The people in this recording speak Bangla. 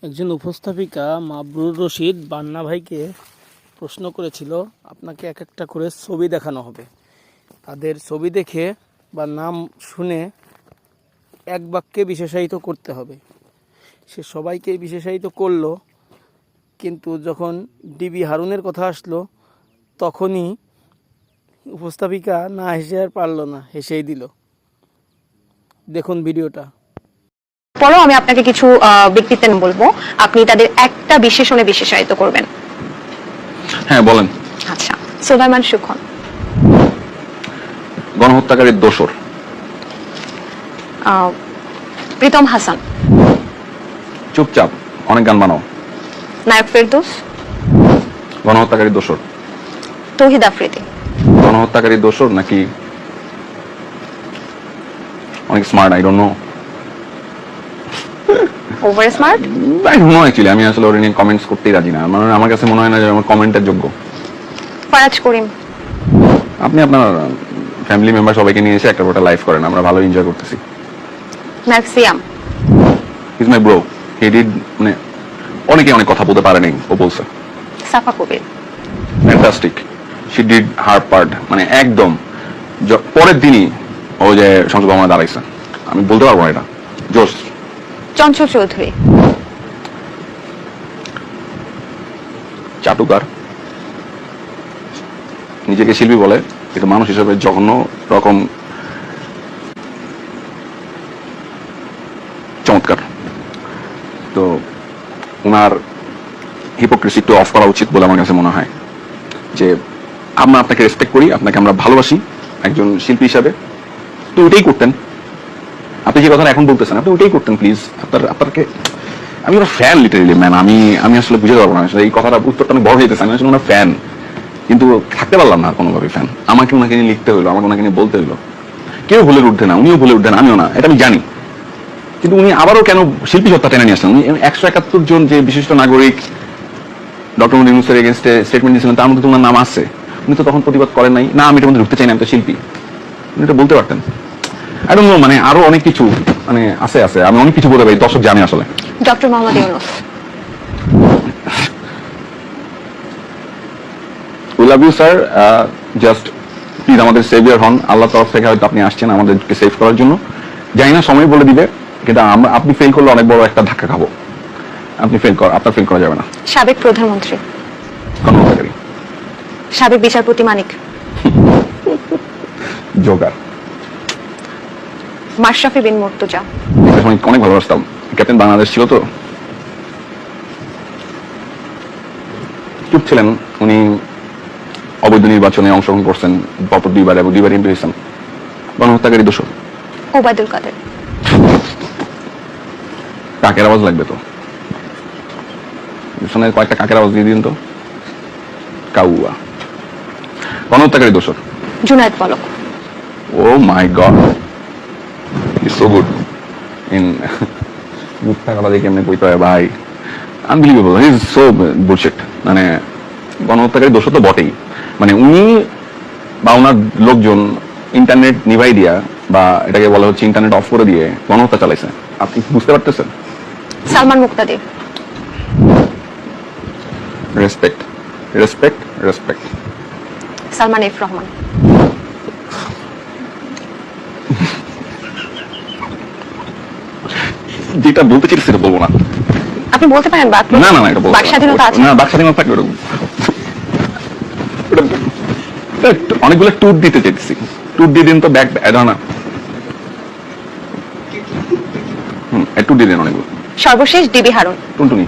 একজন উপস্থাপিকা মাবরুর রশিদ বান্না ভাইকে প্রশ্ন করেছিল, আপনাকে এক একটা করে ছবি দেখানো হবে, তাদের ছবি দেখে বা নাম শুনে এক বাক্যে বিশেষায়িত করতে হবে। সে সবাইকেই বিশেষায়িত করলো, কিন্তু যখন ডিবি হারুনের কথা আসলো তখনই উপস্থাপিকা না হেসে আর পারল না, হেসেই দিল। দেখুন ভিডিওটা। পরেও আমি আপনাকে কিছু ব্যক্তিত্বের নাম বলবো, আপনি তাদের একটা বিশেষণে বিশেষায়িত করবেন। হ্যাঁ বলেন। আচ্ছা, সুলাইমান সুখন। গণহত্যাকারীর দোসর। প্রীতম হাসান। চুপচাপ, অনেক গান বানাও। নায়ক ফেরদৌস। গণহত্যাকারীর দোসর। তৌহিদ আফ্রিদি। গণহত্যাকারীর দোসর নাকি অনেক smart? I don't know. Over smart? I don't know actually. আমি আসলে ওর নিয়ে কমেন্টস করতেই রাজি না। মানে আমার কাছে মনে হয় না যে আমার কমেন্টের যোগ্য। ফারাজ করিম। আপনি আপনার ফ্যামিলি মেম্বার সবাইকে নিয়ে এসে একটা গোটা লাইভ করেন, আমরা ভালো এনজয় করতেছি। নায়ক Siam. He is my bro. He did, মানে অনেকে অনেক কথা বলতে পারে নাই, ও বলছে। Safa Kabir. Fantastic, she did her part. মানে একদম পরের দিনই ও যে সংসদ ভবনে দাঁড়াইছে, আমি বলতে পারবো না এটা। জোস। চঞ্চল চৌধুরী। চাটুকার, নিজেকে শিল্পী বলে কিন্তু মানুষ হিসেবে জঘন্য রকম চমৎকার। তো ওনার হিপোক্রেসি একটু অফ করা উচিত বলে আমার কাছে মনে হয়। যে আমরা আপনাকে রেসপেক্ট করি, আপনাকে আমরা ভালোবাসি একজন শিল্পী হিসাবে, তো ওইটাই করতেন। আপনি যে কথাটা এখন বলতেছেন, আপনি ওইটাই করতেন প্লিজ। আপনাকে আমি ওনার ফ্যান, লিটারেলি ম্যান। আমি আসলে বুঝতে পারবো না এই কথাটা, উত্তরটা অনেক বড় হইতেছে। আমি আসলে ওনার ফ্যান, কিন্তু থাকতে পারলাম না কোনোভাবে ফ্যান। আমাকে ওনাকে নিয়ে লিখতে হইলো, আমাকে ওনাকে নিয়ে বলতে হইলো। কেউ ভুলের উঠবে না, উনিও ভুলে উঠবেন, আমিও না, এটা আমি জানি। কিন্তু উনি আবারও কেন শিল্পী সত্তা টেনে নিয়ে আসলেন? উনি 171 জন যে বিশিষ্ট নাগরিক ডক্টর মুহাম্মদ ইউনূসের এগেইনস্টে স্টেটমেন্ট দিয়েছিলেন, তার মধ্যে ওনার নাম আছে। উনি তো তখন প্রতিবাদ করেন নাই, না আমি এটার মধ্যে ঢুকতে চাই না, আমি তো শিল্পী। উনি এটা বলতে পারতেন। আই ডোন্ট নো, মানে আরো অনেক কিছু মানে আছে। আমি অনেক কিছু বলতে পারি, দর্শক জানে আসলে। Doctor Mohammad Yunus. We love you sir, just please আমাদের সেভিয়ার হন। আল্লাহর তরফ থেকে হয়তো আপনি আসছেন আমাদেরকে সেভ করার জন্য। জানি না সময় বলে দিবে, কিন্তু আপনি ফেল করলে অনেক বড় একটা ধাক্কা খাবো। আপনার ফেল করা যাবে না। সাবেক প্রধানমন্ত্রী। গণহত্যাকারী। সাবেক বিচারপতি মানিক। জোগার। মাশরাফি বিন মুর্তজা। একটা সময় অনেক ভালোবাসতাম, ক্যাপ্টেন বাংলাদেশ ছিল তো। চুপ ছিলেন উনি, অবৈধ নির্বাচনে অংশগ্রহণ করছেন পরপর 2 বার এবং 2 বার এমপি হয়েছেন। গণহত্যাকারী দোষর। ওবায়দুল কাদের। কাকের আওয়াজ লাগবে তো, পিছনে কয়েকটা কাকের আওয়াজ দিয়ে দিন তো। কাউয়া। গণহত্যাকারী দোষর। Junaid Palak. Oh my god, is so good in মিথ্যা কথা দিয়ে কেমনে কইতে হয় ভাই, unbelievable. He is so bullshit. মানে গণহত্যাকারী দোষর তো বটেই। মানে উনি বা ওনার লোকজন ইন্টারনেট নিভাই দিয়া, বা এটাকে বলা হচ্ছে ইন্টারনেট অফ করে দিয়ে গণহত্যা চালাইছে। আপনি বুঝতে পারতেছেন? Salman Muktadir. Respect, respect, respect. Salman F Rahman. যেটা বলতে চাইছি সেটা বলবো না। আপনি বলতে পারেন, বাক না না এটা বলবো বাক স্বাধীনতা আছে। না, বাক স্বাধীনতা থাকবে ওরকম। অনেকগুলো ট্যুর দিতে চাইছি, ট্যুর দিয়ে দিন তো। ব্যাক না, ট্যুর দিয়ে দিন অনেকগুলো। সর্বশেষ ডিবি হারুন। টুনটুনি।